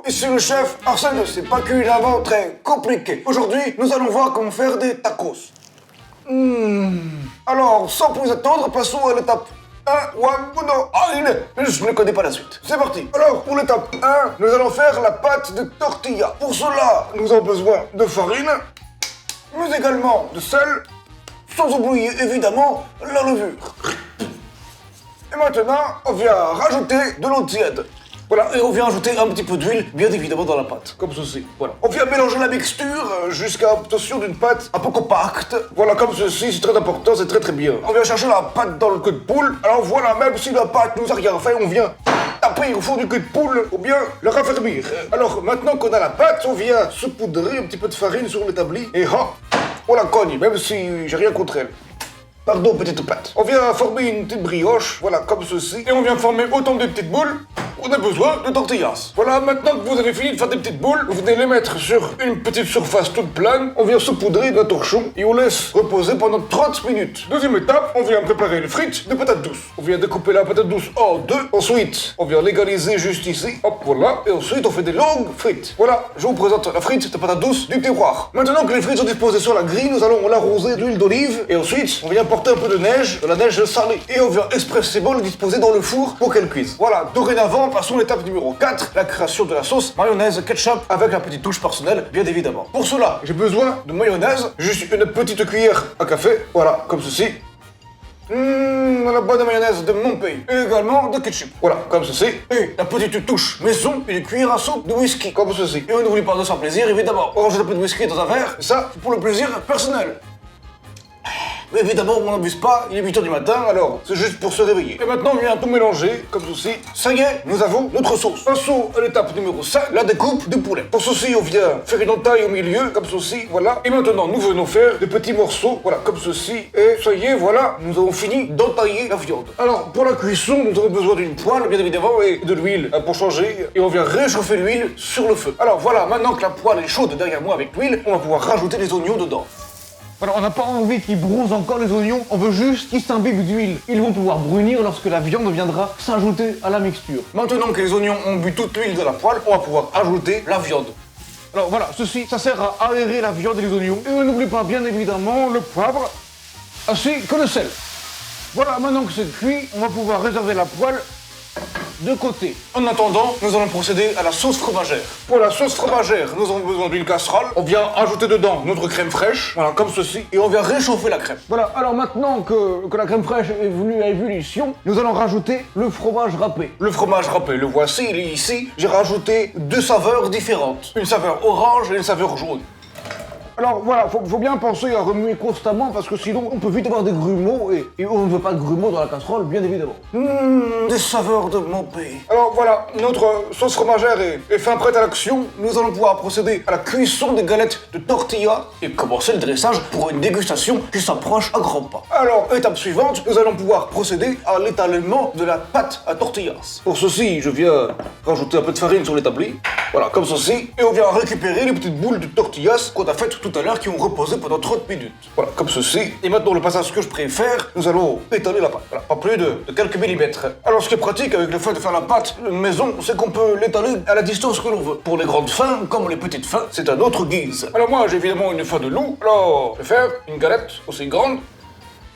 Bonjour, ici le chef Arsène de C'est pas culinairement très compliqué. Aujourd'hui, nous allons voir comment faire des tacos. Alors, sans plus attendre, passons à l'étape 1. Je ne connais pas la suite. C'est parti. Alors, pour l'étape 1, nous allons faire la pâte de tortilla. Pour cela, nous avons besoin de farine, mais également de sel, sans oublier évidemment la levure. Et maintenant, on vient rajouter de l'eau tiède. Voilà, et on vient ajouter un petit peu d'huile, bien évidemment, dans la pâte, comme ceci. Voilà. On vient mélanger la mixture jusqu'à l'obtention d'une pâte un peu compacte. Voilà, comme ceci, c'est très important, c'est très bien. On vient chercher la pâte dans le queue de poule. Alors voilà, même si la pâte nous a rien fait, on vient taper au fond du queue de poule ou bien le raffermir. Alors maintenant qu'on a la pâte, on vient saupoudrer un petit peu de farine sur l'établi et on la cogne, même si j'ai rien contre elle. Pardon, petite pâte. On vient former une petite brioche, voilà, comme ceci. Et on vient former autant de petites boules. On a besoin de tortillas. Voilà, maintenant que vous avez fini de faire des petites boules, vous venez les mettre sur une petite surface toute plane. On vient saupoudrer d'un torchon et on laisse reposer pendant 30 minutes. Deuxième étape, on vient préparer les frites de patates douces. On vient découper la patate douce en deux. Ensuite, on vient l'égaliser juste ici. Hop, voilà. Et ensuite, on fait des longues frites. Voilà, je vous présente la frite de patates douces du terroir. Maintenant que les frites sont disposées sur la grille, nous allons l'arroser d'huile d'olive. Et ensuite, on vient porter un peu de la neige salée. Et on vient expressément le disposer dans le four pour qu'elle cuise. Voilà, dorénavant, passons à l'étape numéro 4, la création de la sauce mayonnaise ketchup avec la petite touche personnelle, bien évidemment. Pour cela, j'ai besoin de mayonnaise, juste une petite cuillère à café, voilà, comme ceci. La bonne mayonnaise de mon pays. Et également de ketchup. Voilà, comme ceci. Et la petite touche maison, une cuillère à soupe de whisky, comme ceci. Et on n'oublie pas de son plaisir, évidemment. On rajoute un peu de whisky dans un verre, et ça, c'est pour le plaisir personnel. Mais évidemment, on n'abuse pas, il est 8h du matin, alors c'est juste pour se réveiller. Et maintenant, on vient tout mélanger, comme ceci. Ça y est, nous avons notre sauce. Passons à l'étape numéro 5, la découpe du poulet. Pour ceci, on vient faire une entaille au milieu, comme ceci, voilà. Et maintenant, nous venons faire des petits morceaux, voilà, comme ceci. Et ça y est, voilà, nous avons fini d'entailler la viande. Alors, pour la cuisson, nous avons besoin d'une poêle, bien évidemment, et de l'huile pour changer. Et on vient réchauffer l'huile sur le feu. Alors voilà, maintenant que la poêle est chaude derrière moi avec l'huile, on va pouvoir rajouter les oignons dedans. Alors, on n'a pas envie qu'ils bronzent encore les oignons, on veut juste qu'ils s'imbibent d'huile. Ils vont pouvoir brunir lorsque la viande viendra s'ajouter à la mixture. Maintenant que les oignons ont bu toute l'huile de la poêle, on va pouvoir ajouter la viande. Alors voilà, ceci, ça sert à aérer la viande et les oignons. Et on n'oublie pas bien évidemment le poivre, ainsi que le sel. Voilà, maintenant que c'est cuit, on va pouvoir réserver la poêle de côté. En attendant, nous allons procéder à la sauce fromagère. Pour la sauce fromagère, nous avons besoin d'une casserole. On vient ajouter dedans notre crème fraîche, voilà, comme ceci, et on vient réchauffer la crème. Voilà, alors maintenant que la crème fraîche est venue à ébullition, nous allons rajouter le fromage râpé. Le fromage râpé, le voici, il est ici. J'ai rajouté deux saveurs différentes. Une saveur orange et une saveur jaune. Alors voilà, faut bien penser à remuer constamment parce que sinon on peut vite avoir des grumeaux et on ne veut pas de grumeaux dans la casserole, bien évidemment. Des saveurs de mon pays. Alors voilà, notre sauce fromagère est fin prête à l'action. Nous allons pouvoir procéder à la cuisson des galettes de tortilla et commencer le dressage pour une dégustation qui s'approche à grands pas. Alors, étape suivante, nous allons pouvoir procéder à l'étalement de la pâte à tortillas. Pour ceci, je viens rajouter un peu de farine sur l'établi. Voilà, comme ceci. Et on vient récupérer les petites boules de tortillas qu'on a faites tout à l'heure qui ont reposé pendant 30 minutes. Voilà, comme ceci. Et maintenant, le passage que je préfère, nous allons étaler la pâte. Voilà, pas plus de quelques millimètres. Alors, ce qui est pratique avec le fait de faire la pâte maison, c'est qu'on peut l'étaler à la distance que l'on veut. Pour les grandes fins, comme les petites fins, c'est un autre guise. Alors moi, j'ai évidemment une fin de loup. Alors, je vais faire une galette aussi grande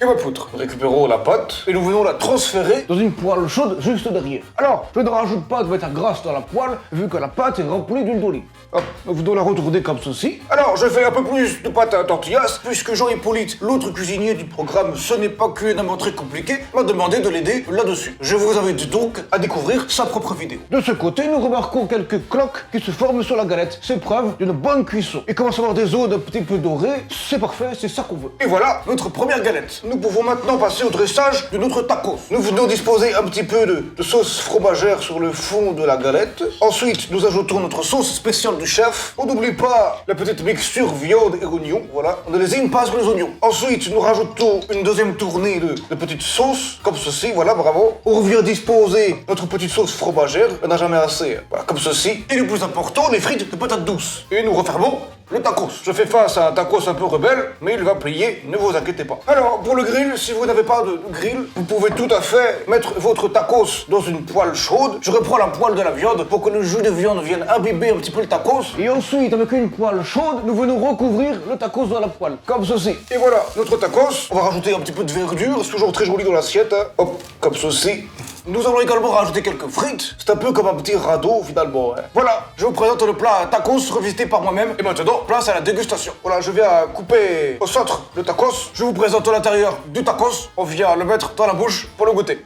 et ma poutre. Récupérons la pâte et nous venons la transférer dans une poêle chaude juste derrière. Alors, je ne rajoute pas de matière grasse dans la poêle vu que la pâte est remplie d'huile d'olive. Hop, nous venons la retourner comme ceci. Alors, je fais un peu plus de pâte à tortillas puisque Jean-Hippolyte, l'autre cuisinier du programme Ce n'est pas culinairement très compliqué, m'a demandé de l'aider là-dessus. Je vous invite donc à découvrir sa propre vidéo. De ce côté, nous remarquons quelques cloques qui se forment sur la galette. C'est preuve d'une bonne cuisson. Il commence à avoir des os un petit peu dorés. C'est parfait, c'est ça qu'on veut. Et voilà notre première galette. Nous pouvons maintenant passer au dressage de notre tacos. Nous venons disposer un petit peu de sauce fromagère sur le fond de la galette. Ensuite, nous ajoutons notre sauce spéciale du chef. On n'oublie pas la petite mixture viande et oignon. Voilà, on ne lésine pas sur les oignons. Ensuite, nous rajoutons une deuxième tournée de petites sauces, comme ceci, voilà, bravo. On revient disposer notre petite sauce fromagère. On n'a jamais assez, voilà, comme ceci. Et le plus important, les frites de patates douces. Et nous refermons le tacos. Je fais face à un tacos un peu rebelle, mais il va plier, ne vous inquiétez pas. Alors, pour le grill, si vous n'avez pas de grill, vous pouvez tout à fait mettre votre tacos dans une poêle chaude. Je reprends la poêle de la viande pour que le jus de viande vienne imbiber un petit peu le tacos. Et ensuite, avec une poêle chaude, nous venons recouvrir le tacos dans la poêle, comme ceci. Et voilà, notre tacos. On va rajouter un petit peu de verdure, c'est toujours très joli dans l'assiette. Hein. Hop, comme ceci. Nous allons également rajouter quelques frites. C'est un peu comme un petit radeau, finalement. Hein. Voilà, je vous présente le plat tacos revisité par moi-même. Et maintenant, place à la dégustation. Voilà, je viens couper au centre le tacos. Je vous présente l'intérieur du tacos. On vient le mettre dans la bouche pour le goûter.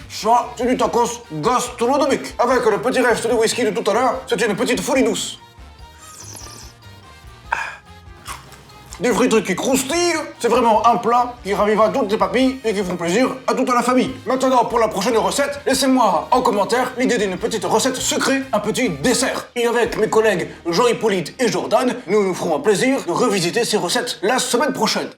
Ça, c'est du tacos gastronomique. Avec le petit reste de whisky de tout à l'heure, c'est une petite folie douce. Des frites qui croustillent, c'est vraiment un plat qui ravivera toutes les papilles et qui font plaisir à toute la famille. Maintenant, pour la prochaine recette, laissez-moi en commentaire l'idée d'une petite recette sucrée, un petit dessert. Et avec mes collègues Jean-Hippolyte et Jordan, nous nous ferons un plaisir de revisiter ces recettes la semaine prochaine.